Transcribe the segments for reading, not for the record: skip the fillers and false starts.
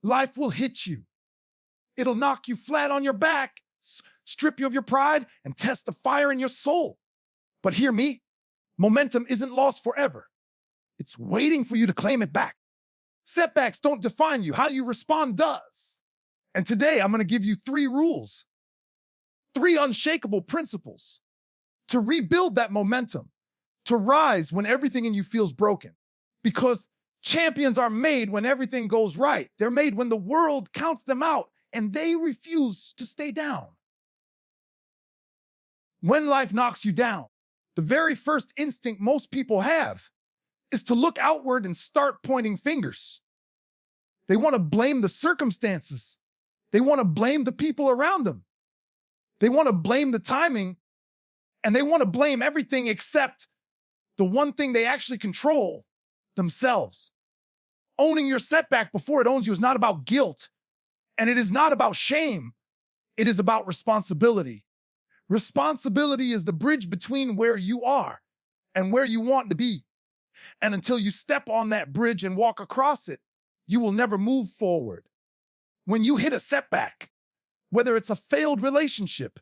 Life will hit you. It'll knock you flat on your back, strip you of your pride, and test the fire in your soul. But hear me, momentum isn't lost forever. It's waiting for you to claim it back. Setbacks don't define you. How you respond does. And today I'm going to give you 3 rules, 3 unshakable principles to rebuild that momentum, to rise when everything in you feels broken. Because champions are made when everything goes right. They're made when the world counts them out and they refuse to stay down. When life knocks you down, the very first instinct most people have is to look outward and start pointing fingers. They want to blame the circumstances. They want to blame the people around them. They want to blame the timing, and they want to blame everything except the one thing they actually control, themselves. Owning your setback before it owns you is not about guilt, and it is not about shame. It is about responsibility. Responsibility is the bridge between where you are and where you want to be. And until you step on that bridge and walk across it, you will never move forward. When you hit a setback, whether it's a failed relationship,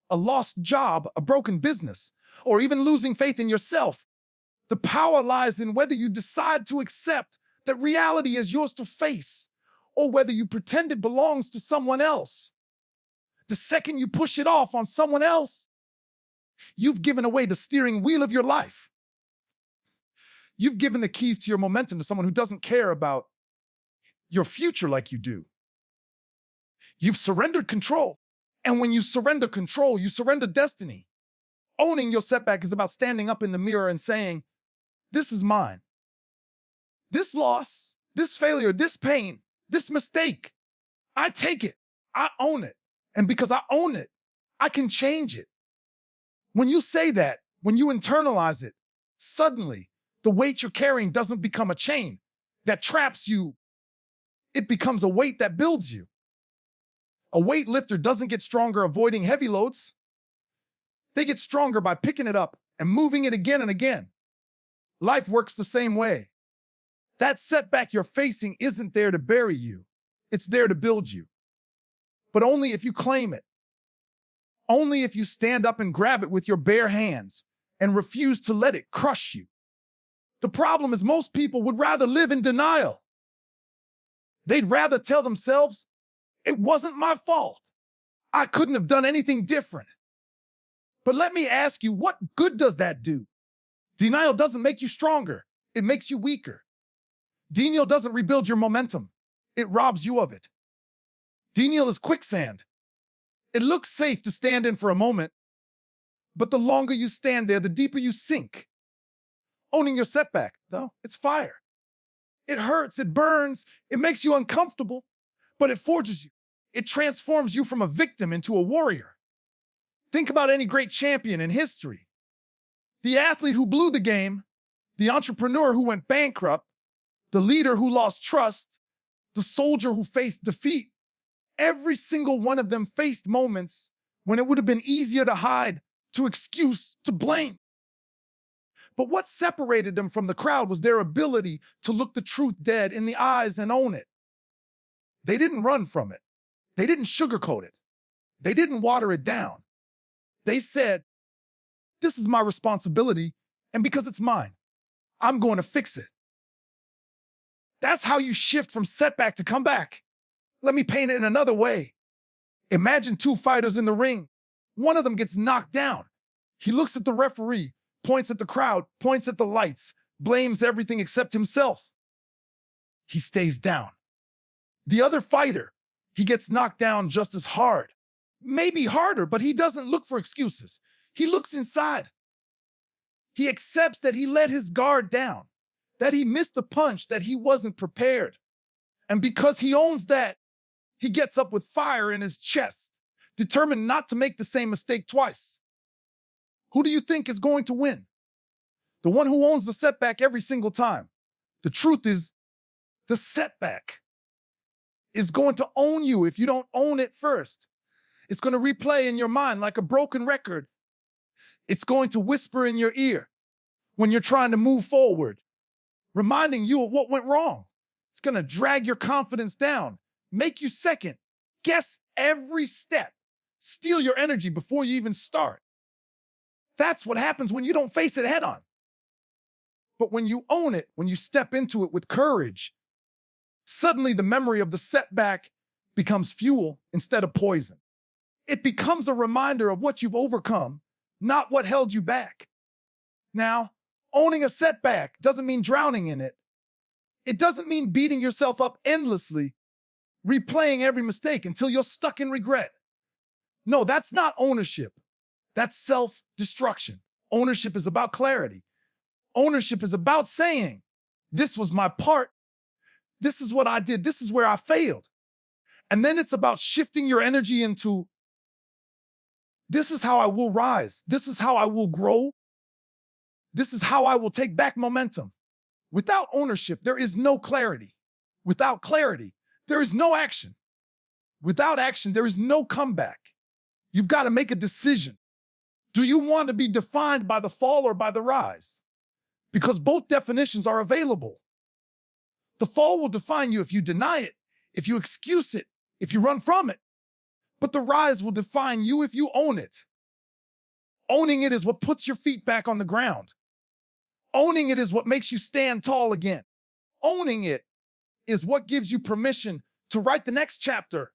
a lost job, a broken business, or even losing faith in yourself, the power lies in whether you decide to accept that reality is yours to face, or whether you pretend it belongs to someone else. The second you push it off on someone else, you've given away the steering wheel of your life. You've given the keys to your momentum to someone who doesn't care about your future like you do. You've surrendered control. And when you surrender control, you surrender destiny. Owning your setback is about standing up in the mirror and saying, this is mine. This loss, this failure, this pain, this mistake, I take it. I own it. And because I own it, I can change it. When you say that, when you internalize it, suddenly the weight you're carrying doesn't become a chain that traps you. It becomes a weight that builds you. A weightlifter doesn't get stronger avoiding heavy loads. They get stronger by picking it up and moving it again and again. Life works the same way. That setback you're facing isn't there to bury you. It's there to build you. But only if you claim it. Only if you stand up and grab it with your bare hands and refuse to let it crush you. The problem is most people would rather live in denial. They'd rather tell themselves, it wasn't my fault. I couldn't have done anything different. But let me ask you, what good does that do? Denial doesn't make you stronger. It makes you weaker. Denial doesn't rebuild your momentum. It robs you of it. Denial is quicksand. It looks safe to stand in for a moment, but the longer you stand there, the deeper you sink. Owning your setback, though, it's fire. It hurts, it burns, it makes you uncomfortable, but it forges you. It transforms you from a victim into a warrior. Think about any great champion in history. The athlete who blew the game, the entrepreneur who went bankrupt, the leader who lost trust, the soldier who faced defeat. Every single one of them faced moments when it would have been easier to hide, to excuse, to blame. But what separated them from the crowd was their ability to look the truth dead in the eyes and own it. They didn't run from it. They didn't sugarcoat it. They didn't water it down. They said, this is my responsibility, and because it's mine, I'm going to fix it. That's how you shift from setback to comeback. Let me paint it in another way. Imagine 2 fighters in the ring. One of them gets knocked down. He looks at the referee, points at the crowd, points at the lights, blames everything except himself. He stays down. The other fighter, he gets knocked down just as hard. Maybe harder, but he doesn't look for excuses. He looks inside. He accepts that he let his guard down, that he missed a punch, that he wasn't prepared. And because he owns that, he gets up with fire in his chest, determined not to make the same mistake twice. Who do you think is going to win? The one who owns the setback every single time. The truth is, the setback is going to own you if you don't own it first. It's going to replay in your mind like a broken record. It's going to whisper in your ear when you're trying to move forward, reminding you of what went wrong. It's going to drag your confidence down make you second, guess every step, steal your energy before you even start. That's what happens when you don't face it head on. But when you own it, when you step into it with courage, suddenly the memory of the setback becomes fuel instead of poison. It becomes a reminder of what you've overcome, not what held you back. Now, owning a setback doesn't mean drowning in it. It doesn't mean beating yourself up endlessly, replaying every mistake until you're stuck in regret. No, that's not ownership. That's self-destruction. Ownership is about clarity. Ownership is about saying, this was my part. This is what I did. This is where I failed. And then it's about shifting your energy into, this is how I will rise. This is how I will grow. This is how I will take back momentum. Without ownership, there is no clarity. Without clarity, there is no action. Without action, there is no comeback. You've got to make a decision. Do you want to be defined by the fall or by the rise? Because both definitions are available. The fall will define you if you deny it, if you excuse it, if you run from it. But the rise will define you if you own it. Owning it is what puts your feet back on the ground. Owning it is what makes you stand tall again. Owning it is what gives you permission to write the next chapter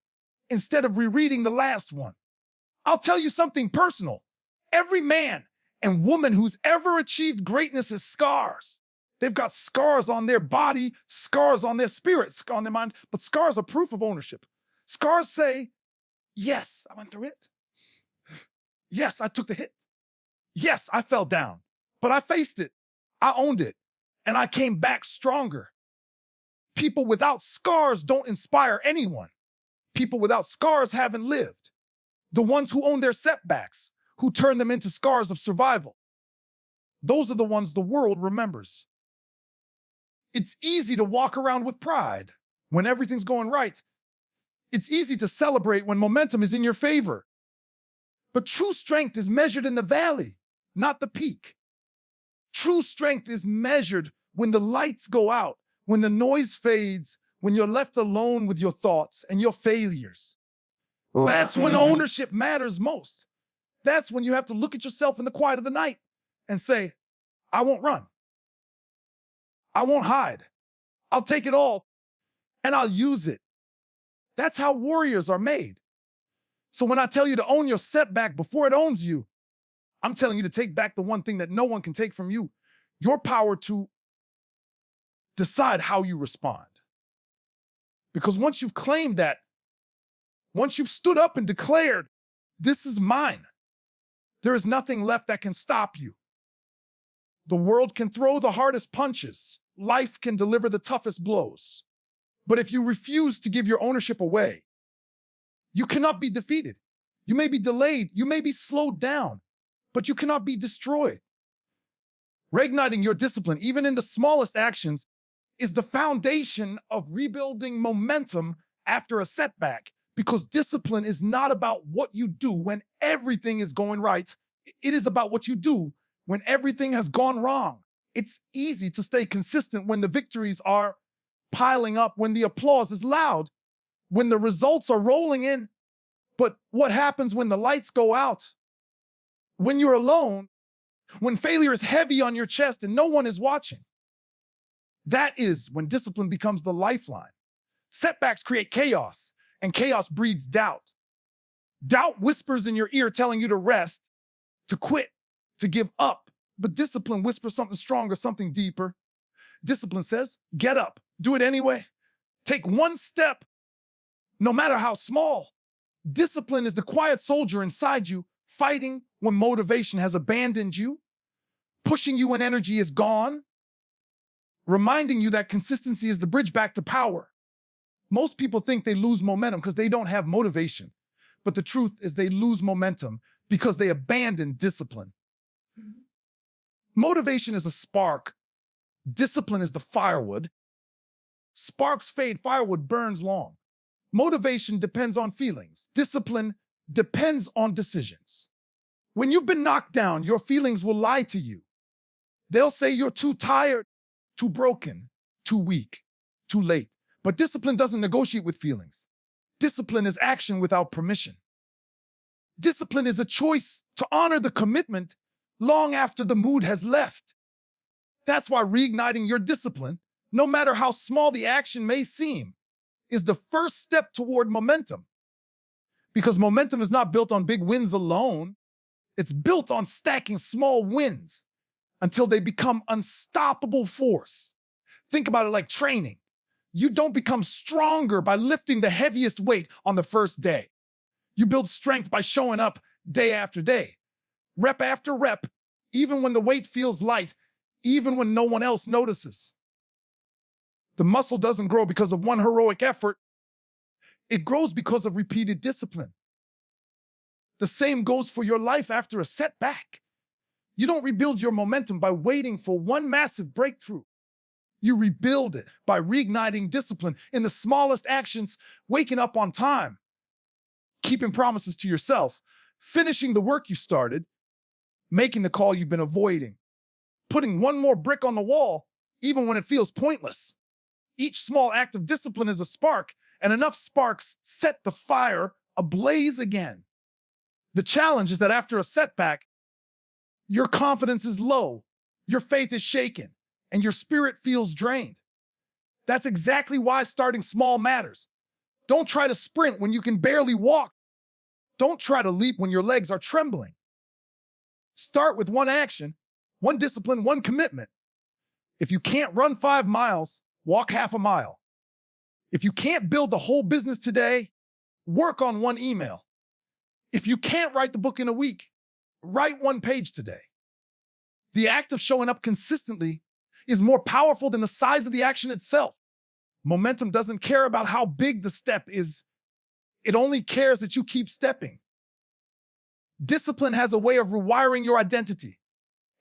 instead of rereading the last one. I'll tell you something personal. Every man and woman who's ever achieved greatness has scars. They've got scars on their body, scars on their spirit, scars on their mind, but scars are proof of ownership. Scars say, yes, I went through it. Yes, I took the hit. Yes, I fell down, but I faced it. I owned it, and I came back stronger. People without scars don't inspire anyone. People without scars haven't lived. The ones who own their setbacks, who turn them into scars of survival, those are the ones the world remembers. It's easy to walk around with pride when everything's going right. It's easy to celebrate when momentum is in your favor. But true strength is measured in the valley, not the peak. True strength is measured when the lights go out, when the noise fades, when you're left alone with your thoughts and your failures. That's when ownership matters most. That's when you have to look at yourself in the quiet of the night and say, I won't run. I won't hide. I'll take it all and I'll use it. That's how warriors are made. So when I tell you to own your setback before it owns you, I'm telling you to take back the one thing that no one can take from you, your power to decide how you respond. Because once you've claimed that, once you've stood up and declared, this is mine, there is nothing left that can stop you. The world can throw the hardest punches. Life can deliver the toughest blows. But if you refuse to give your ownership away, you cannot be defeated. You may be delayed. You may be slowed down, but you cannot be destroyed. Reigniting your discipline, even in the smallest actions, is the foundation of rebuilding momentum after a setback, because discipline is not about what you do when everything is going right. It is about what you do when everything has gone wrong. It's easy to stay consistent when the victories are piling up, when the applause is loud, when the results are rolling in. But what happens when the lights go out? When you're alone, when failure is heavy on your chest and no one is watching? That is when discipline becomes the lifeline. Setbacks create chaos, and chaos breeds doubt. Doubt whispers in your ear telling you to rest, to quit, to give up. But discipline whispers something stronger, something deeper. Discipline says, get up, do it anyway. Take one step, no matter how small. Discipline is the quiet soldier inside you, fighting when motivation has abandoned you, pushing you when energy is gone, reminding you that consistency is the bridge back to power. Most people think they lose momentum because they don't have motivation. But the truth is they lose momentum because they abandon discipline. Motivation is a spark. Discipline is the firewood. Sparks fade, firewood burns long. Motivation depends on feelings. Discipline depends on decisions. When you've been knocked down, your feelings will lie to you. They'll say you're too tired, too broken, too weak, too late. But discipline doesn't negotiate with feelings. Discipline is action without permission. Discipline is a choice to honor the commitment long after the mood has left. That's why reigniting your discipline, no matter how small the action may seem, is the first step toward momentum. Because momentum is not built on big wins alone. It's built on stacking small wins until they become unstoppable force. Think about it like training. You don't become stronger by lifting the heaviest weight on the first day. You build strength by showing up day after day, rep after rep, even when the weight feels light, even when no one else notices. The muscle doesn't grow because of one heroic effort. It grows because of repeated discipline. The same goes for your life after a setback. You don't rebuild your momentum by waiting for one massive breakthrough. You rebuild it by reigniting discipline in the smallest actions, waking up on time, keeping promises to yourself, finishing the work you started, making the call you've been avoiding, putting one more brick on the wall, even when it feels pointless. Each small act of discipline is a spark, and enough sparks set the fire ablaze again. The challenge is that after a setback, your confidence is low, your faith is shaken, and your spirit feels drained. That's exactly why starting small matters. Don't try to sprint when you can barely walk. Don't try to leap when your legs are trembling. Start with one action, one discipline, one commitment. If you can't run 5 miles, walk half a mile. If you can't build the whole business today, work on one email. If you can't write the book in a week, write 1 page today. The act of showing up consistently is more powerful than the size of the action itself. Momentum doesn't care about how big the step is. It only cares that you keep stepping. Discipline has a way of rewiring your identity.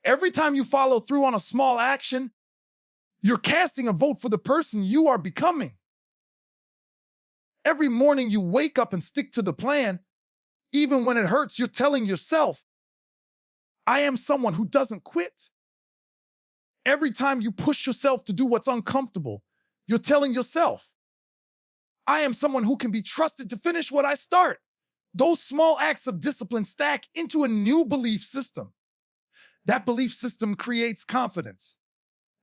Every time you follow through on a small action, you're casting a vote for the person you are becoming. Every morning you wake up and stick to the plan, even when it hurts, you're telling yourself, I am someone who doesn't quit. Every time you push yourself to do what's uncomfortable, you're telling yourself, I am someone who can be trusted to finish what I start. Those small acts of discipline stack into a new belief system. That belief system creates confidence.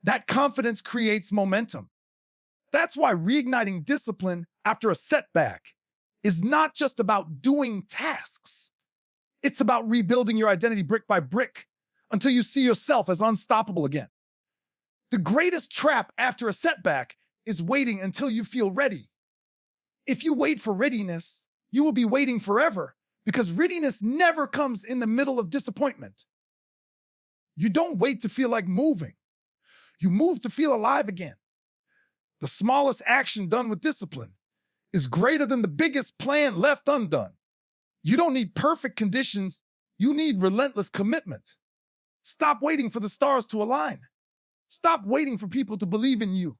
That confidence creates momentum. That's why reigniting discipline after a setback is not just about doing tasks. It's about rebuilding your identity brick by brick until you see yourself as unstoppable again. The greatest trap after a setback is waiting until you feel ready. If you wait for readiness, you will be waiting forever because readiness never comes in the middle of disappointment. You don't wait to feel like moving. You move to feel alive again. The smallest action done with discipline is greater than the biggest plan left undone. You don't need perfect conditions. You need relentless commitment. Stop waiting for the stars to align. Stop waiting for people to believe in you.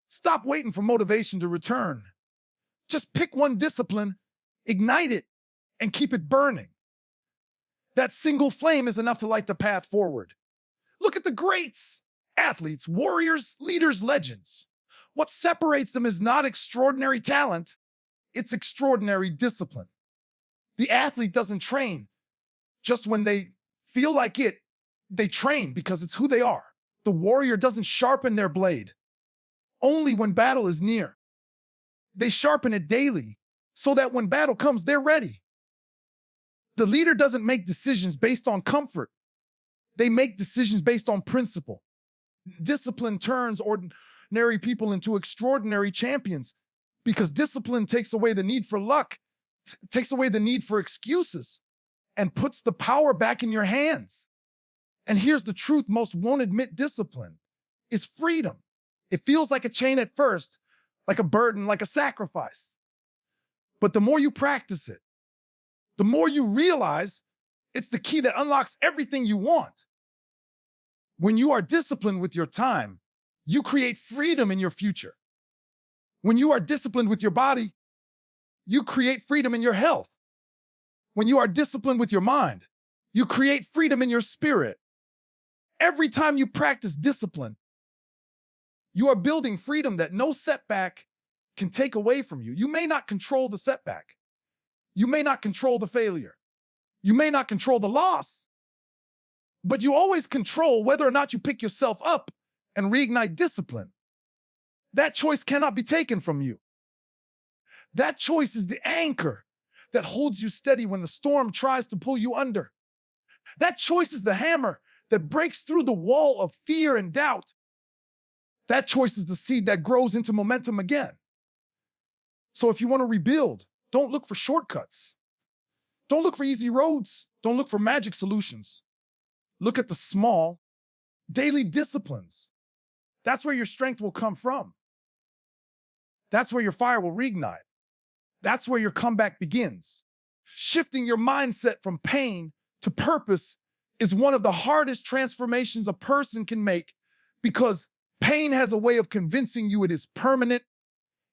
Stop waiting for motivation to return. Just pick one discipline, ignite it, and keep it burning. That single flame is enough to light the path forward. Look at the greats, athletes, warriors, leaders, legends. What separates them is not extraordinary talent, it's extraordinary discipline. The athlete doesn't train just when they feel like it. They train because it's who they are. The warrior doesn't sharpen their blade only when battle is near. They sharpen it daily so that when battle comes, they're ready. The leader doesn't make decisions based on comfort. They make decisions based on principle. Discipline turns ordinary people into extraordinary champions because discipline takes away the need for luck, takes away the need for excuses, and puts the power back in your hands. And here's the truth most won't admit: discipline is freedom. It feels like a chain at first, like a burden, like a sacrifice. But the more you practice it, the more you realize it's the key that unlocks everything you want. When you are disciplined with your time, you create freedom in your future. When you are disciplined with your body, you create freedom in your health. When you are disciplined with your mind, you create freedom in your spirit. Every time you practice discipline, you are building freedom that no setback, can take away from you. You may not control the setback. You may not control the failure. You may not control the loss, but you always control whether or not you pick yourself up and reignite discipline. That choice cannot be taken from you. That choice is the anchor that holds you steady when the storm tries to pull you under. That choice is the hammer that breaks through the wall of fear and doubt. That choice is the seed that grows into momentum again. So if you want to rebuild, don't look for shortcuts. Don't look for easy roads. Don't look for magic solutions. Look at the small, daily disciplines. That's where your strength will come from. That's where your fire will reignite. That's where your comeback begins. Shifting your mindset from pain to purpose is one of the hardest transformations a person can make, because pain has a way of convincing you it is permanent.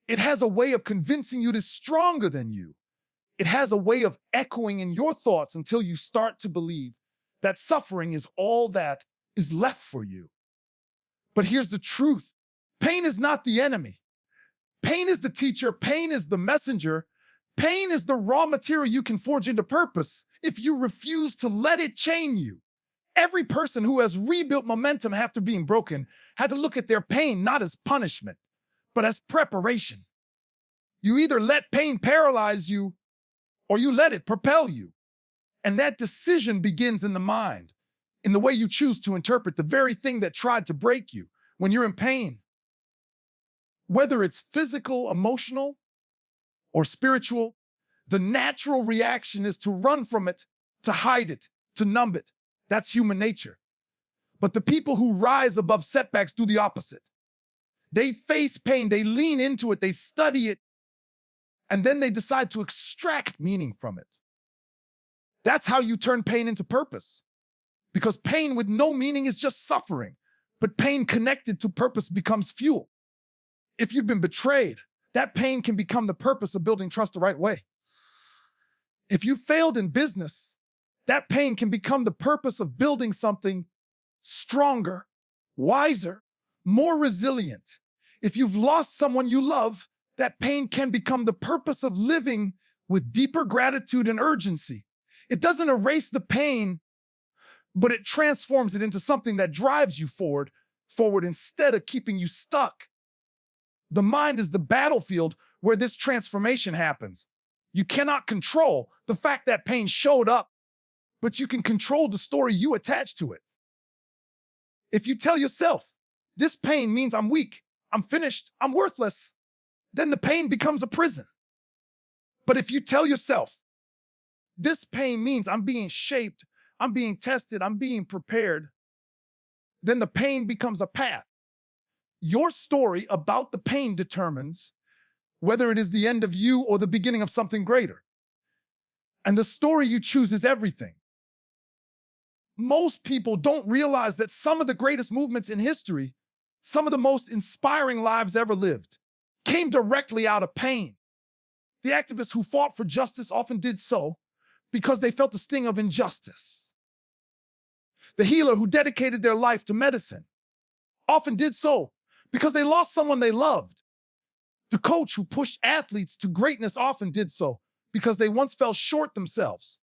It has a way of convincing you it is stronger than you. It has a way of echoing in your thoughts until you start to believe that suffering is all that is left for you. But here's the truth. Pain is not the enemy. Pain is the teacher. Pain is the messenger. Pain is the raw material you can forge into purpose if you refuse to let it chain you. Every person who has rebuilt momentum after being broken had to look at their pain not as punishment, but as preparation. You either let pain paralyze you or you let it propel you. And that decision begins in the mind, in the way you choose to interpret the very thing that tried to break you. When you're in pain, whether it's physical, emotional, or spiritual, the natural reaction is to run from it, to hide it, to numb it. That's human nature. But the people who rise above setbacks do the opposite. They face pain, they lean into it, they study it, and then they decide to extract meaning from it. That's how you turn pain into purpose. Because pain with no meaning is just suffering, but pain connected to purpose becomes fuel. If you've been betrayed, that pain can become the purpose of building trust the right way. If you failed in business, that pain can become the purpose of building something stronger, wiser, more resilient. If you've lost someone you love, that pain can become the purpose of living with deeper gratitude and urgency. It doesn't erase the pain, but it transforms it into something that drives you forward instead of keeping you stuck. The mind is the battlefield where this transformation happens. You cannot control the fact that pain showed up, but you can control the story you attach to it. If you tell yourself, this pain means I'm weak, I'm finished, I'm worthless, then the pain becomes a prison. But if you tell yourself, this pain means I'm being shaped, I'm being tested, I'm being prepared, then the pain becomes a path. Your story about the pain determines whether it is the end of you or the beginning of something greater. And the story you choose is everything. Most people don't realize that some of the greatest movements in history, some of the most inspiring lives ever lived, came directly out of pain. The activists who fought for justice often did so because they felt the sting of injustice. The healer who dedicated their life to medicine often did so because they lost someone they loved. The coach who pushed athletes to greatness often did so because they once fell short themselves.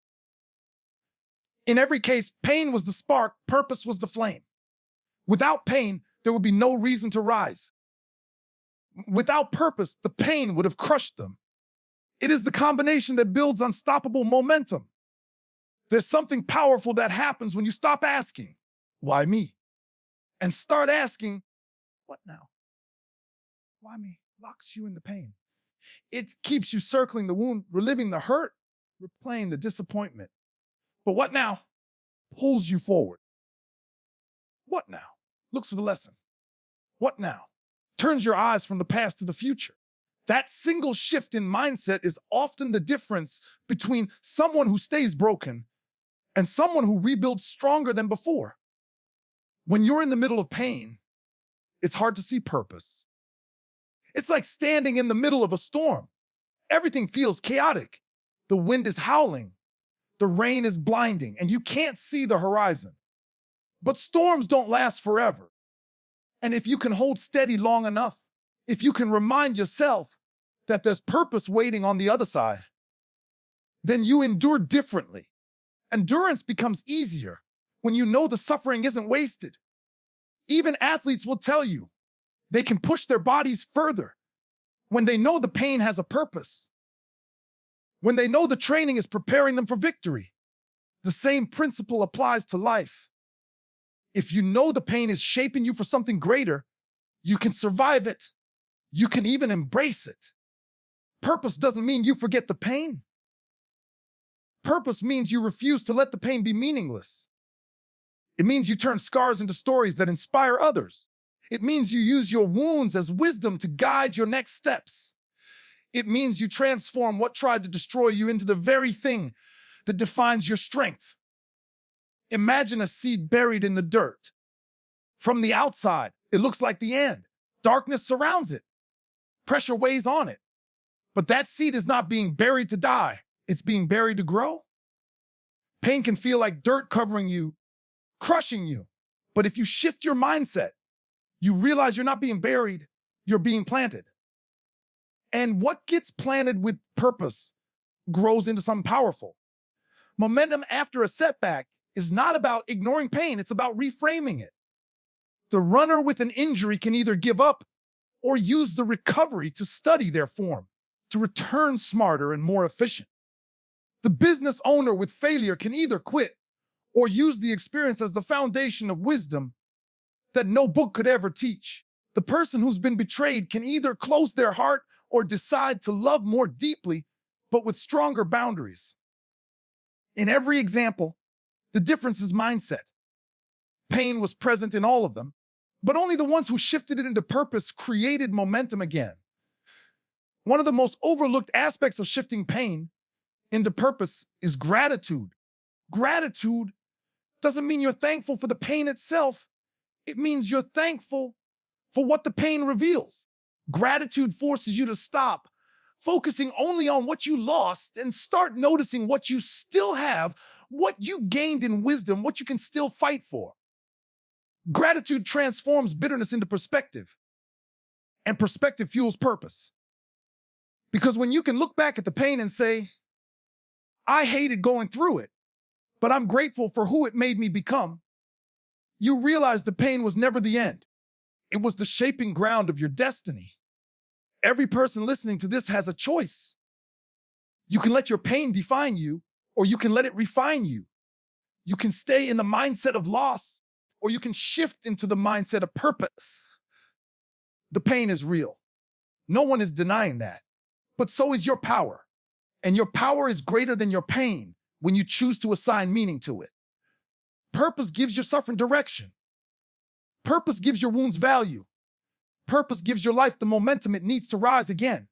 In every case, pain was the spark, purpose was the flame. Without pain, there would be no reason to rise. Without purpose, the pain would have crushed them. It is the combination that builds unstoppable momentum. There's something powerful that happens when you stop asking, why me? And start asking, what now? Why me? Locks you in the pain. It keeps you circling the wound, reliving the hurt, replaying the disappointment. But what now? Pulls you forward. What now? Looks for the lesson. What now? Turns your eyes from the past to the future. That single shift in mindset is often the difference between someone who stays broken and someone who rebuilds stronger than before. When you're in the middle of pain, it's hard to see purpose. It's like standing in the middle of a storm. Everything feels chaotic. The wind is howling. The rain is blinding, and you can't see the horizon. But storms don't last forever. And if you can hold steady long enough, if you can remind yourself that there's purpose waiting on the other side, then you endure differently. Endurance becomes easier when you know the suffering isn't wasted. Even athletes will tell you they can push their bodies further when they know the pain has a purpose, when they know the training is preparing them for victory. The same principle applies to life. If you know the pain is shaping you for something greater, you can survive it. You can even embrace it. Purpose doesn't mean you forget the pain. Purpose means you refuse to let the pain be meaningless. It means you turn scars into stories that inspire others. It means you use your wounds as wisdom to guide your next steps. It means you transform what tried to destroy you into the very thing that defines your strength. Imagine a seed buried in the dirt. From the outside, it looks like the end. Darkness surrounds it. Pressure weighs on it. But that seed is not being buried to die. It's being buried to grow. Pain can feel like dirt covering you, crushing you. But if you shift your mindset, you realize you're not being buried, you're being planted. And what gets planted with purpose grows into something powerful. Momentum after a setback is not about ignoring pain, it's about reframing it. The runner with an injury can either give up or use the recovery to study their form, to return smarter and more efficient. The business owner with failure can either quit or use the experience as the foundation of wisdom that no book could ever teach. The person who's been betrayed can either close their heart or decide to love more deeply, but with stronger boundaries. In every example, the difference is mindset. Pain was present in all of them, but only the ones who shifted it into purpose created momentum again. One of the most overlooked aspects of shifting pain into purpose is gratitude. Gratitude doesn't mean you're thankful for the pain itself. It means you're thankful for what the pain reveals. Gratitude forces you to stop focusing only on what you lost and start noticing what you still have, what you gained in wisdom, what you can still fight for. Gratitude transforms bitterness into perspective, and perspective fuels purpose. Because when you can look back at the pain and say, I hated going through it, but I'm grateful for who it made me become, you realize the pain was never the end. It was the shaping ground of your destiny. Every person listening to this has a choice. You can let your pain define you, or you can let it refine you. You can stay in the mindset of loss, or you can shift into the mindset of purpose. The pain is real. No one is denying that. But so is your power. And your power is greater than your pain when you choose to assign meaning to it. Purpose gives your suffering direction. Purpose gives your wounds value. Purpose gives your life the momentum it needs to rise again,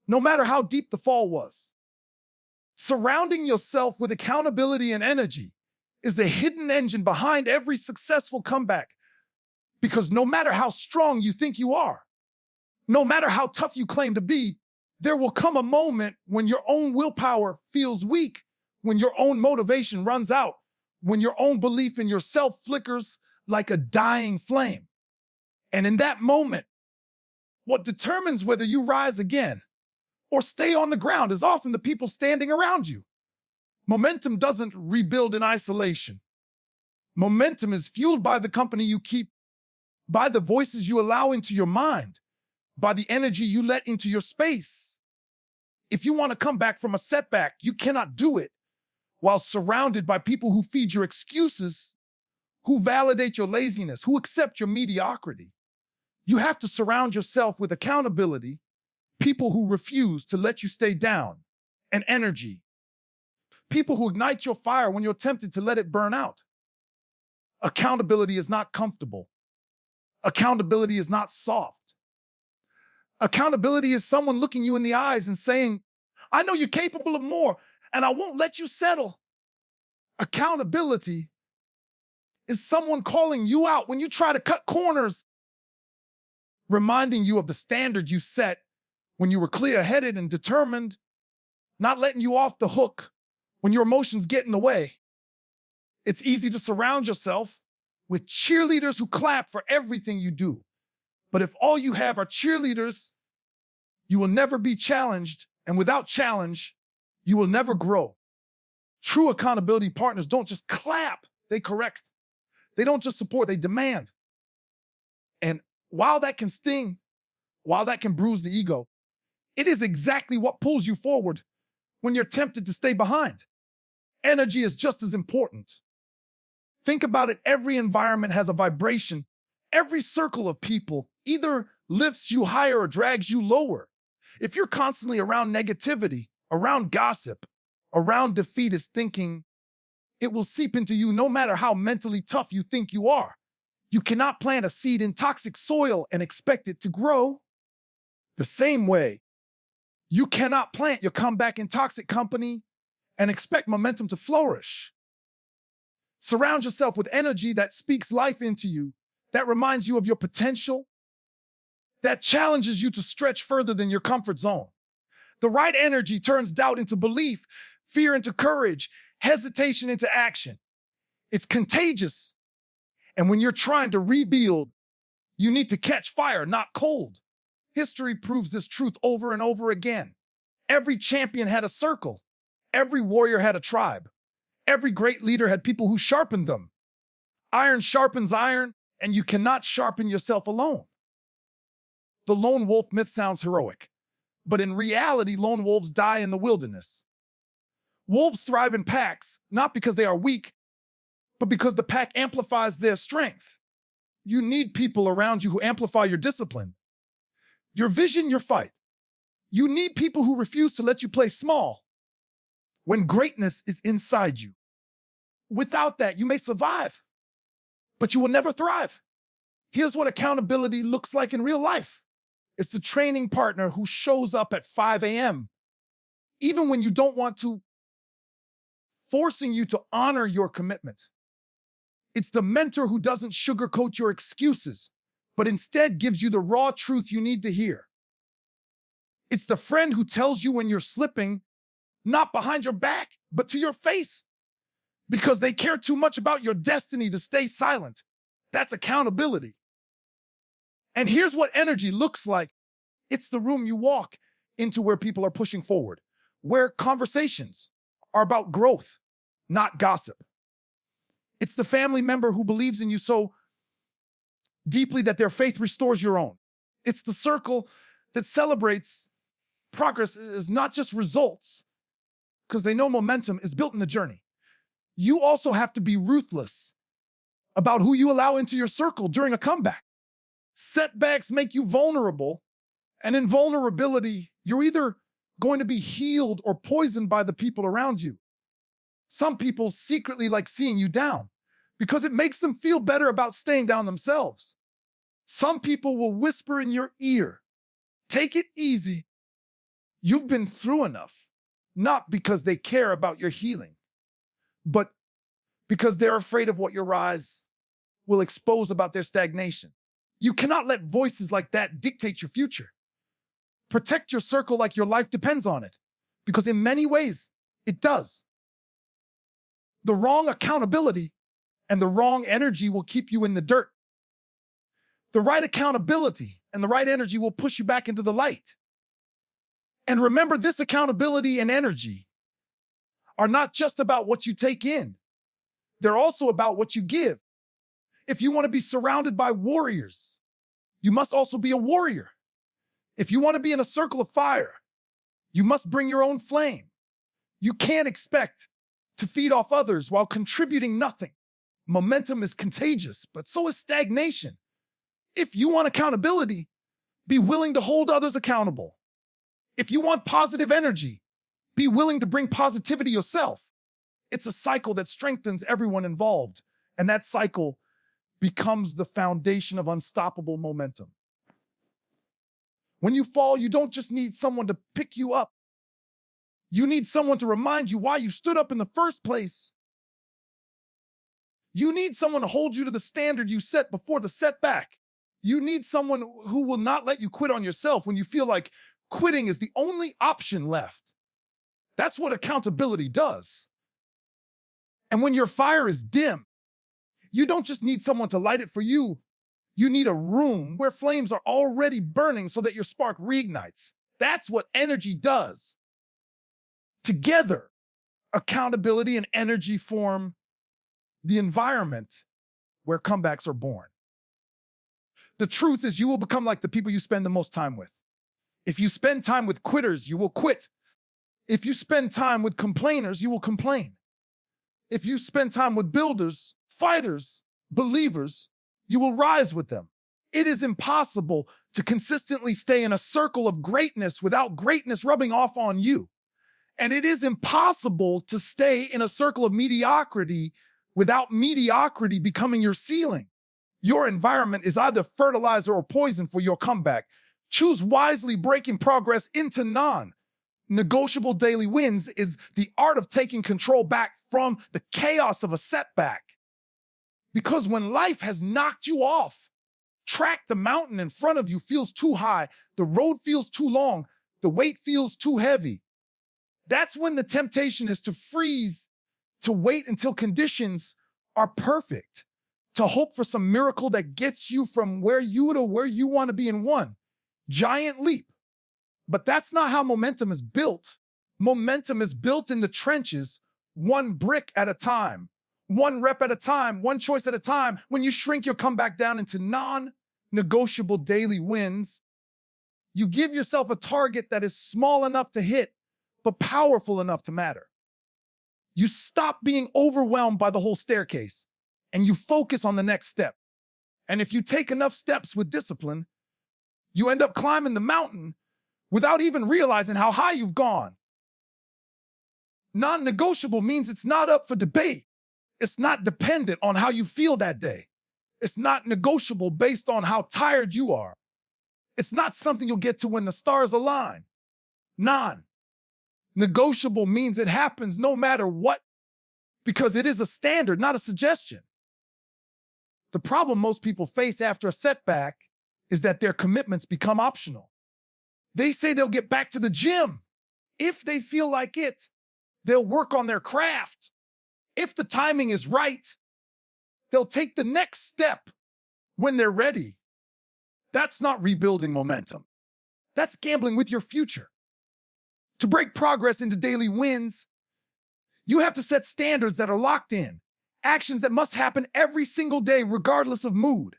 no matter how deep the fall was. Surrounding yourself with accountability and energy is the hidden engine behind every successful comeback. Because no matter how strong you think you are, no matter how tough you claim to be, there will come a moment when your own willpower feels weak, when your own motivation runs out, when your own belief in yourself flickers like a dying flame. And in that moment, what determines whether you rise again or stay on the ground is often the people standing around you. Momentum doesn't rebuild in isolation. Momentum is fueled by the company you keep, by the voices you allow into your mind, by the energy you let into your space. If you want to come back from a setback, you cannot do it while surrounded by people who feed your excuses, who validate your laziness, who accept your mediocrity. You have to surround yourself with accountability, people who refuse to let you stay down, and energy, people who ignite your fire when you're tempted to let it burn out. Accountability is not comfortable. Accountability is not soft. Accountability is someone looking you in the eyes and saying, I know you're capable of more, and I won't let you settle. Accountability is someone calling you out when you try to cut corners, reminding you of the standard you set when you were clear-headed and determined, not letting you off the hook when your emotions get in the way. It's easy to surround yourself with cheerleaders who clap for everything you do. But if all you have are cheerleaders, You will never be challenged, and without challenge, you will never grow. True accountability partners don't just clap, they correct. They don't just support, they demand. And while that can sting, while that can bruise the ego, it is exactly what pulls you forward when you're tempted to stay behind. Energy is just as important. Think about it. Every environment has a vibration. Every circle of people either lifts you higher or drags you lower. If you're constantly around negativity, around gossip, around defeatist thinking, it will seep into you no matter how mentally tough you think you are. You cannot plant a seed in toxic soil and expect it to grow. The same way, you cannot plant your comeback in toxic company and expect momentum to flourish. Surround yourself with energy that speaks life into you, that reminds you of your potential, that challenges you to stretch further than your comfort zone. The right energy turns doubt into belief, fear into courage, hesitation into action. It's contagious. And when you're trying to rebuild, you need to catch fire, not cold. History proves this truth over and over again. Every champion had a circle. Every warrior had a tribe. Every great leader had people who sharpened them. Iron sharpens iron, and you cannot sharpen yourself alone. The lone wolf myth sounds heroic, but in reality, lone wolves die in the wilderness. Wolves thrive in packs, not because they are weak, but because the pack amplifies their strength. You need people around you who amplify your discipline, your vision, your fight. You need people who refuse to let you play small when greatness is inside you. Without that, you may survive, but you will never thrive. Here's what accountability looks like in real life. It's the training partner who shows up at 5 a.m., even when you don't want to, forcing you to honor your commitment. It's the mentor who doesn't sugarcoat your excuses, but instead gives you the raw truth you need to hear. It's the friend who tells you when you're slipping, not behind your back, but to your face, because they care too much about your destiny to stay silent. That's accountability. And here's what energy looks like. It's the room you walk into where people are pushing forward, where conversations are about growth, not gossip. It's the family member who believes in you so deeply that their faith restores your own. It's the circle that celebrates progress is not just results, because they know momentum is built in the journey. You also have to be ruthless about who you allow into your circle during a comeback. Setbacks make you vulnerable, and in vulnerability, you're either going to be healed or poisoned by the people around you. Some people secretly like seeing you down because it makes them feel better about staying down themselves. Some people will whisper in your ear, "Take it easy. You've been through enough," not because they care about your healing, but because they're afraid of what your rise will expose about their stagnation. You cannot let voices like that dictate your future. Protect your circle like your life depends on it, because in many ways, it does. The wrong accountability and the wrong energy will keep you in the dirt. The right accountability and the right energy will push you back into the light. And remember, this accountability and energy are not just about what you take in. They're also about what you give. If you want to be surrounded by warriors, you must also be a warrior. If you want to be in a circle of fire, you must bring your own flame. You can't expect to feed off others while contributing nothing. Momentum is contagious, but so is stagnation. If you want accountability, be willing to hold others accountable. If you want positive energy, be willing to bring positivity yourself. It's a cycle that strengthens everyone involved, and that cycle becomes the foundation of unstoppable momentum. When you fall, you don't just need someone to pick you up. You need someone to remind you why you stood up in the first place. You need someone to hold you to the standard you set before the setback. You need someone who will not let you quit on yourself when you feel like quitting is the only option left. That's what accountability does. And when your fire is dim, you don't just need someone to light it for you. You need a room where flames are already burning so that your spark reignites. That's what energy does. Together, accountability and energy form the environment where comebacks are born. The truth is, you will become like the people you spend the most time with. If you spend time with quitters, you will quit. If you spend time with complainers, you will complain. If you spend time with builders, fighters, believers, you will rise with them. It is impossible to consistently stay in a circle of greatness without greatness rubbing off on you. And it is impossible to stay in a circle of mediocrity without mediocrity becoming your ceiling. Your environment is either fertilizer or poison for your comeback. Choose wisely. Breaking progress into non-negotiable daily wins is the art of taking control back from the chaos of a setback. Because when life has knocked you off track, the mountain in front of you feels too high, the road feels too long, the weight feels too heavy. That's when the temptation is to freeze, to wait until conditions are perfect, to hope for some miracle that gets you from where you want to be in one giant leap. But that's not how momentum is built. Momentum is built in the trenches, one brick at a time, one rep at a time, one choice at a time. When you shrink your comeback down into non-negotiable daily wins, you give yourself a target that is small enough to hit, but powerful enough to matter. You stop being overwhelmed by the whole staircase and you focus on the next step. And if you take enough steps with discipline, you end up climbing the mountain without even realizing how high you've gone. Non-negotiable means it's not up for debate. It's not dependent on how you feel that day. It's not negotiable based on how tired you are. It's not something you'll get to when the stars align. Non-negotiable means it happens no matter what, because it is a standard, not a suggestion. The problem most people face after a setback is that their commitments become optional. They say they'll get back to the gym if they feel like it. They'll work on their craft. If the timing is right, they'll take the next step when they're ready. That's not rebuilding momentum. That's gambling with your future. To break progress into daily wins, you have to set standards that are locked in, actions that must happen every single day, regardless of mood,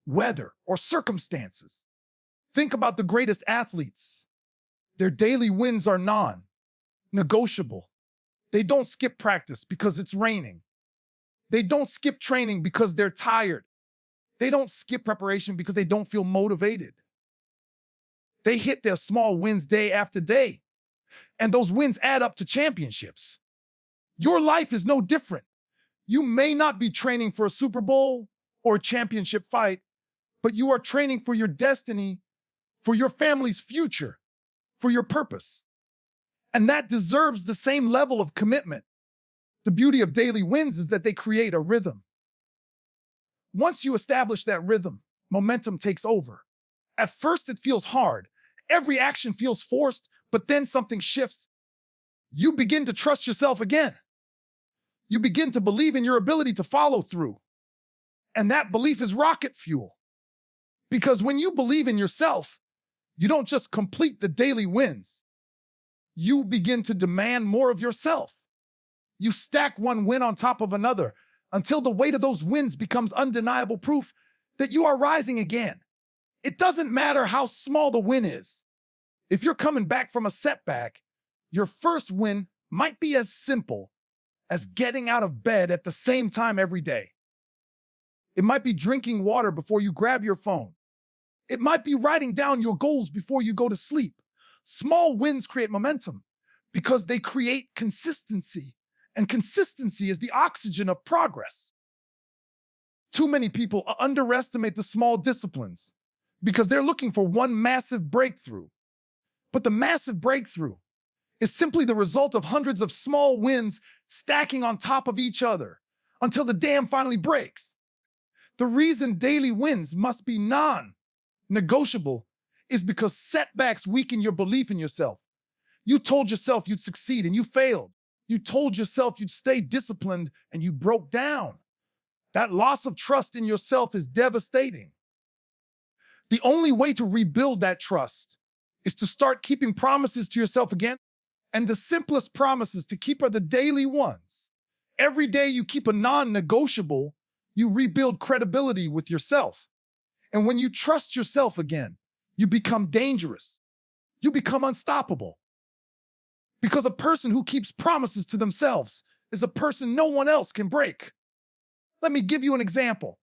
weather, or circumstances. Think about the greatest athletes. Their daily wins are non-negotiable. They don't skip practice because it's raining. They don't skip training because they're tired. They don't skip preparation because they don't feel motivated. They hit their small wins day after day, and those wins add up to championships. Your life is no different. You may not be training for a Super Bowl or a championship fight, but you are training for your destiny, for your family's future, for your purpose. And that deserves the same level of commitment. The beauty of daily wins is that they create a rhythm. Once you establish that rhythm, momentum takes over. At first, it feels hard. Every action feels forced, but then something shifts. You begin to trust yourself again. You begin to believe in your ability to follow through. And that belief is rocket fuel. Because when you believe in yourself, you don't just complete the daily wins. You begin to demand more of yourself. You stack one win on top of another until the weight of those wins becomes undeniable proof that you are rising again. It doesn't matter how small the win is. If you're coming back from a setback, your first win might be as simple as getting out of bed at the same time every day. It might be drinking water before you grab your phone. It might be writing down your goals before you go to sleep. Small wins create momentum because they create consistency, and consistency is the oxygen of progress. Too many people underestimate the small disciplines because they're looking for one massive breakthrough. But the massive breakthrough is simply the result of hundreds of small wins stacking on top of each other until the dam finally breaks. The reason daily wins must be non-negotiable is because setbacks weaken your belief in yourself. You told yourself you'd succeed and you failed. You told yourself you'd stay disciplined and you broke down. That loss of trust in yourself is devastating. The only way to rebuild that trust is to start keeping promises to yourself again. And the simplest promises to keep are the daily ones. Every day you keep a non-negotiable, you rebuild credibility with yourself. And when you trust yourself again, you become dangerous. You become unstoppable. Because a person who keeps promises to themselves is a person no one else can break. Let me give you an example.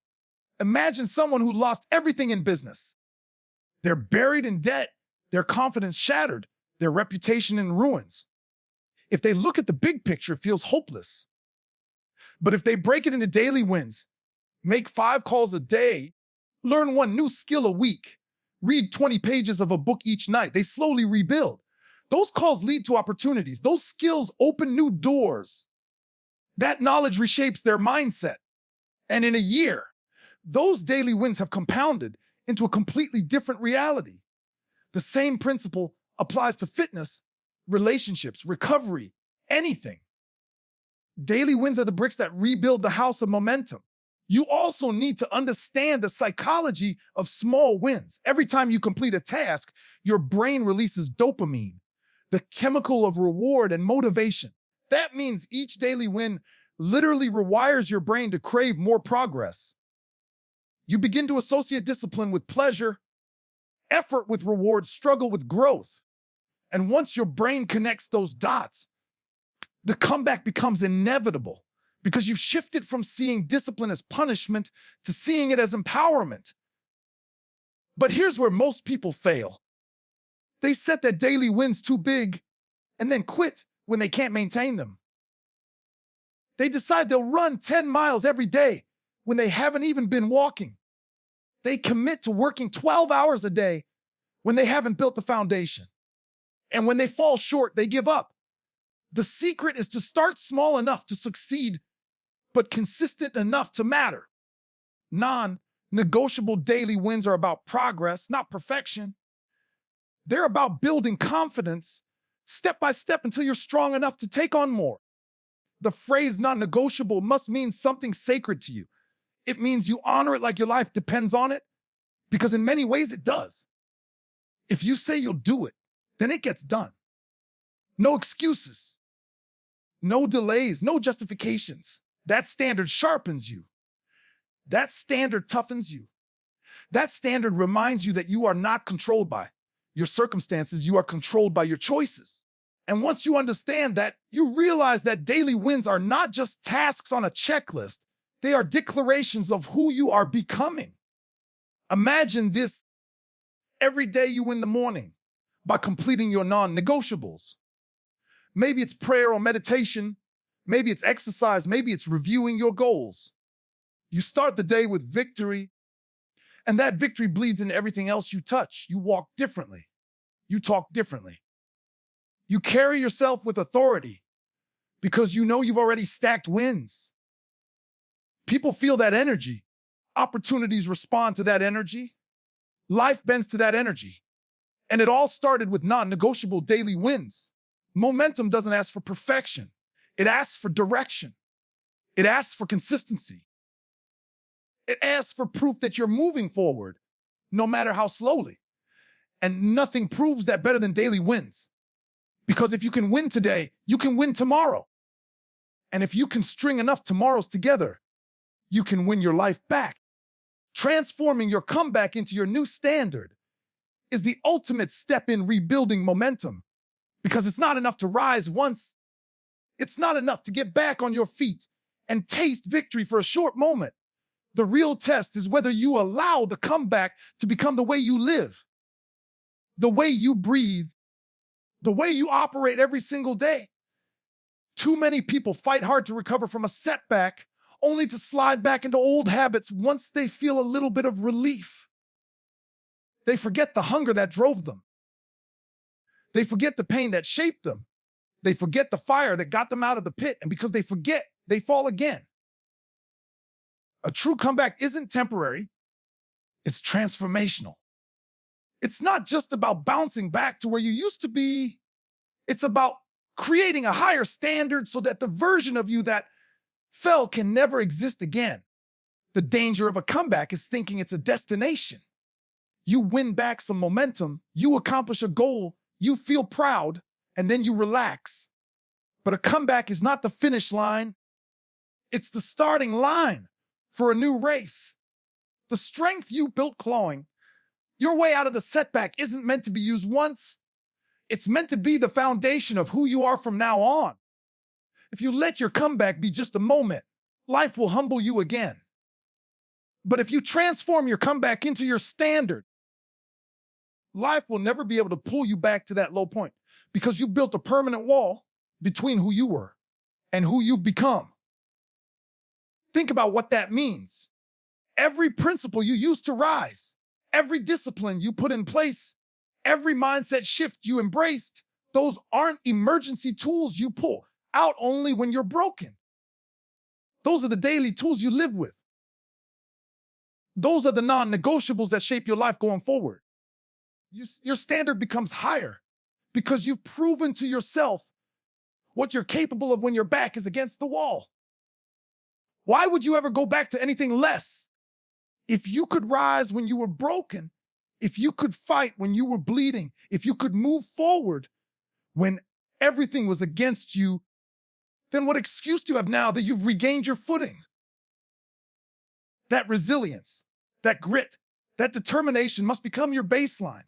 Imagine someone who lost everything in business. They're buried in debt, their confidence shattered, their reputation in ruins. If they look at the big picture, it feels hopeless. But if they break it into daily wins, make 5 calls a day, learn 1 new skill a week, read 20 pages of a book each night, they slowly rebuild. Those calls lead to opportunities. Those skills open new doors. That knowledge reshapes their mindset. And in a year, those daily wins have compounded into a completely different reality. The same principle applies to fitness, relationships, recovery, anything. Daily wins are the bricks that rebuild the house of momentum. You also need to understand the psychology of small wins. Every time you complete a task, your brain releases dopamine, the chemical of reward and motivation. That means each daily win literally rewires your brain to crave more progress. You begin to associate discipline with pleasure, effort with reward, struggle with growth. And once your brain connects those dots, the comeback becomes inevitable because you've shifted from seeing discipline as punishment to seeing it as empowerment. But here's where most people fail. They set their daily wins too big and then quit when they can't maintain them. They decide they'll run 10 miles every day when they haven't even been walking. They commit to working 12 hours a day when they haven't built the foundation. And when they fall short, they give up. The secret is to start small enough to succeed, but consistent enough to matter. Non-negotiable daily wins are about progress, not perfection. They're about building confidence step by step until you're strong enough to take on more. The phrase non-negotiable must mean something sacred to you. It means you honor it like your life depends on it, because in many ways it does. If you say you'll do it, then it gets done. No excuses, no delays, no justifications. That standard sharpens you. That standard toughens you. That standard reminds you that you are not controlled by your circumstances, you are controlled by your choices. And once you understand that, you realize that daily wins are not just tasks on a checklist, they are declarations of who you are becoming. Imagine this: every day you win the morning by completing your non-negotiables. Maybe it's prayer or meditation, maybe it's exercise, maybe it's reviewing your goals. You start the day with victory, and that victory bleeds into everything else you touch. You walk differently. You talk differently. You carry yourself with authority because you know you've already stacked wins. People feel that energy. Opportunities respond to that energy. Life bends to that energy. And it all started with non-negotiable daily wins. Momentum doesn't ask for perfection. It asks for direction. It asks for consistency. It asks for proof that you're moving forward, no matter how slowly. And nothing proves that better than daily wins. Because if you can win today, you can win tomorrow. And if you can string enough tomorrows together, you can win your life back. Transforming your comeback into your new standard is the ultimate step in rebuilding momentum. Because it's not enough to rise once. It's not enough to get back on your feet and taste victory for a short moment. The real test is whether you allow the comeback to become the way you live, the way you breathe, the way you operate every single day. Too many people fight hard to recover from a setback only to slide back into old habits once they feel a little bit of relief. They forget the hunger that drove them. They forget the pain that shaped them. They forget the fire that got them out of the pit. And because they forget, they fall again. A true comeback isn't temporary. It's transformational. It's not just about bouncing back to where you used to be. It's about creating a higher standard so that the version of you that fell can never exist again. The danger of a comeback is thinking it's a destination. You win back some momentum, you accomplish a goal, you feel proud, and then you relax. But a comeback is not the finish line, it's the starting line for a new race. The strength you built clawing your way out of the setback isn't meant to be used once. It's meant to be the foundation of who you are from now on. If you let your comeback be just a moment, life will humble you again. But if you transform your comeback into your standard, life will never be able to pull you back to that low point because you built a permanent wall between who you were and who you've become. Think about what that means. Every principle you used to rise, every discipline you put in place, every mindset shift you embraced, those aren't emergency tools you pull out only when you're broken. Those are the daily tools you live with. Those are the non-negotiables that shape your life going forward. Your standard becomes higher because you've proven to yourself what you're capable of when your back is against the wall. Why would you ever go back to anything less? If you could rise when you were broken, if you could fight when you were bleeding, if you could move forward when everything was against you, then what excuse do you have now that you've regained your footing? That resilience, that grit, that determination must become your baseline.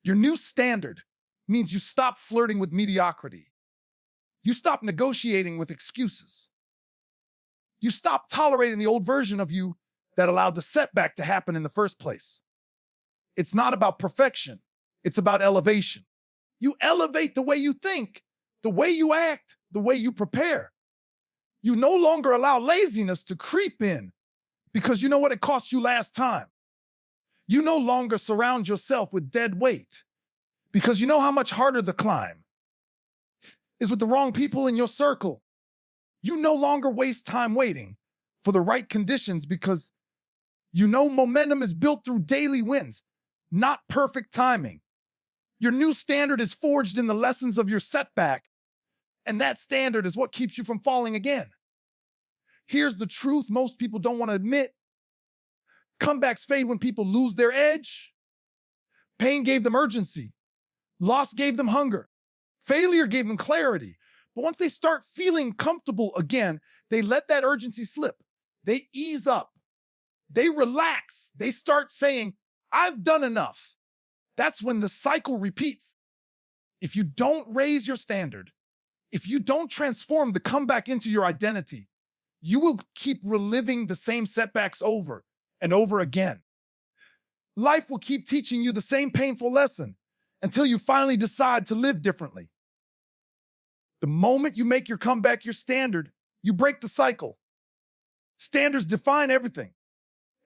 Your new standard means you stop flirting with mediocrity. You stop negotiating with excuses. You stop tolerating the old version of you that allowed the setback to happen in the first place. It's not about perfection. It's about elevation. You elevate the way you think, the way you act, the way you prepare. You no longer allow laziness to creep in because you know what it cost you last time. You no longer surround yourself with dead weight because you know how much harder the climb is with the wrong people in your circle. You no longer waste time waiting for the right conditions because you know momentum is built through daily wins, not perfect timing. Your new standard is forged in the lessons of your setback, and that standard is what keeps you from falling again. Here's the truth most people don't want to admit. Comebacks fade when people lose their edge. Pain gave them urgency. Loss gave them hunger. Failure gave them clarity. But once they start feeling comfortable again, they let that urgency slip. They ease up. They relax. They start saying, I've done enough. That's when the cycle repeats. If you don't raise your standard, if you don't transform the comeback into your identity, you will keep reliving the same setbacks over and over again. Life will keep teaching you the same painful lesson until you finally decide to live differently. The moment you make your comeback your standard, you break the cycle. Standards define everything.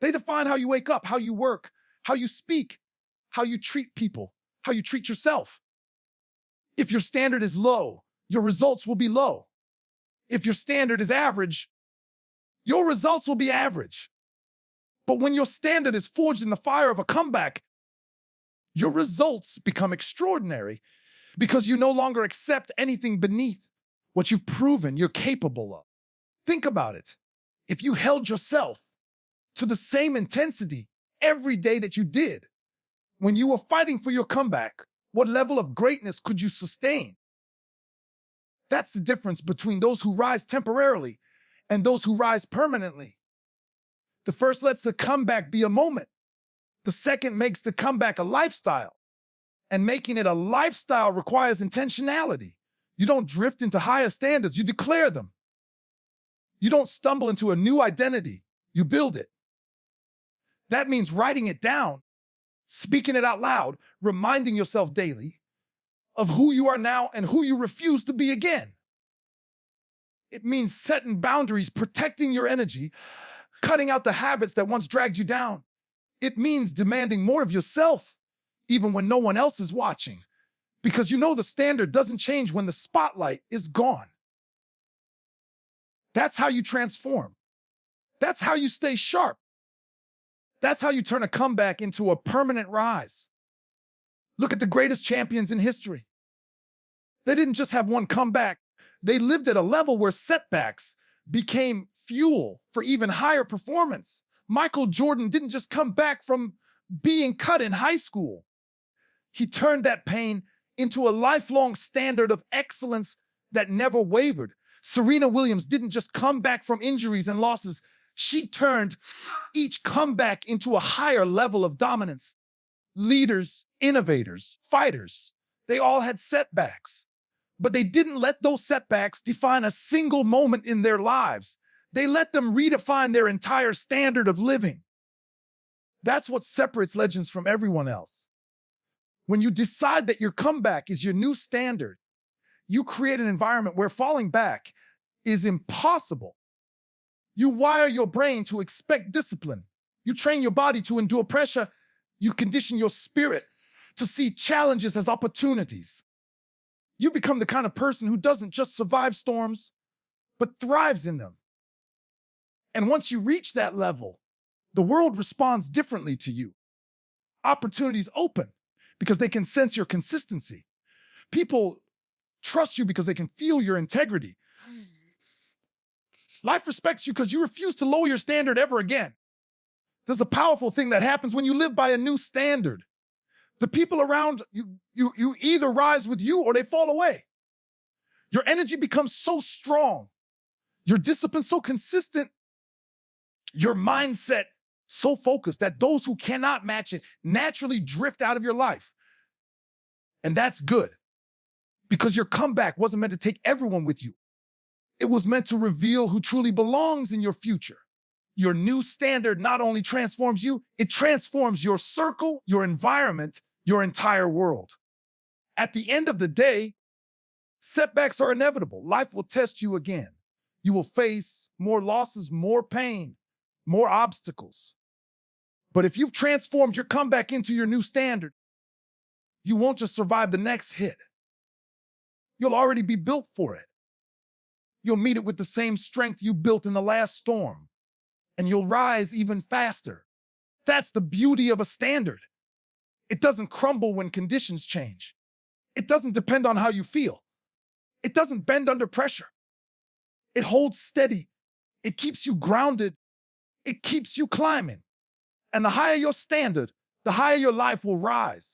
They define how you wake up, how you work, how you speak, how you treat people, how you treat yourself. If your standard is low, your results will be low. If your standard is average, your results will be average. But when your standard is forged in the fire of a comeback, your results become extraordinary because you no longer accept anything beneath what you've proven you're capable of. Think about it. If you held yourself to the same intensity every day that you did when you were fighting for your comeback, what level of greatness could you sustain? That's the difference between those who rise temporarily and those who rise permanently. The first lets the comeback be a moment. The second makes the comeback a lifestyle. And making it a lifestyle requires intentionality. You don't drift into higher standards, you declare them. You don't stumble into a new identity, you build it. That means writing it down, speaking it out loud, reminding yourself daily of who you are now and who you refuse to be again. It means setting boundaries, protecting your energy, cutting out the habits that once dragged you down. It means demanding more of yourself, even when no one else is watching, because you know the standard doesn't change when the spotlight is gone. That's how you transform. That's how you stay sharp. That's how you turn a comeback into a permanent rise. Look at the greatest champions in history. They didn't just have one comeback. They lived at a level where setbacks became fuel for even higher performance. Michael Jordan didn't just come back from being cut in high school. He turned that pain into a lifelong standard of excellence that never wavered. Serena Williams didn't just come back from injuries and losses. She turned each comeback into a higher level of dominance. Leaders, innovators, fighters, they all had setbacks, but they didn't let those setbacks define a single moment in their lives. They let them redefine their entire standard of living. That's what separates legends from everyone else. When you decide that your comeback is your new standard, you create an environment where falling back is impossible. You wire your brain to expect discipline. You train your body to endure pressure. You condition your spirit to see challenges as opportunities. You become the kind of person who doesn't just survive storms, but thrives in them. And once you reach that level, the world responds differently to you. Opportunities open because they can sense your consistency. People trust you because they can feel your integrity. Life respects you because you refuse to lower your standard ever again. There's a powerful thing that happens when you live by a new standard. The people around you either rise with you or they fall away. Your energy becomes so strong, your discipline so consistent, your mindset so focused that those who cannot match it naturally drift out of your life. And that's good, because your comeback wasn't meant to take everyone with you. It was meant to reveal who truly belongs in your future. Your new standard not only transforms you, it transforms your circle, your environment, your entire world. At the end of the day, setbacks are inevitable. Life will test you again. You will face more losses, more pain, more obstacles. But if you've transformed your comeback into your new standard, you won't just survive the next hit. You'll already be built for it. You'll meet it with the same strength you built in the last storm, and you'll rise even faster. That's the beauty of a standard. It doesn't crumble when conditions change. It doesn't depend on how you feel. It doesn't bend under pressure. It holds steady. It keeps you grounded. It keeps you climbing. And the higher your standard, the higher your life will rise.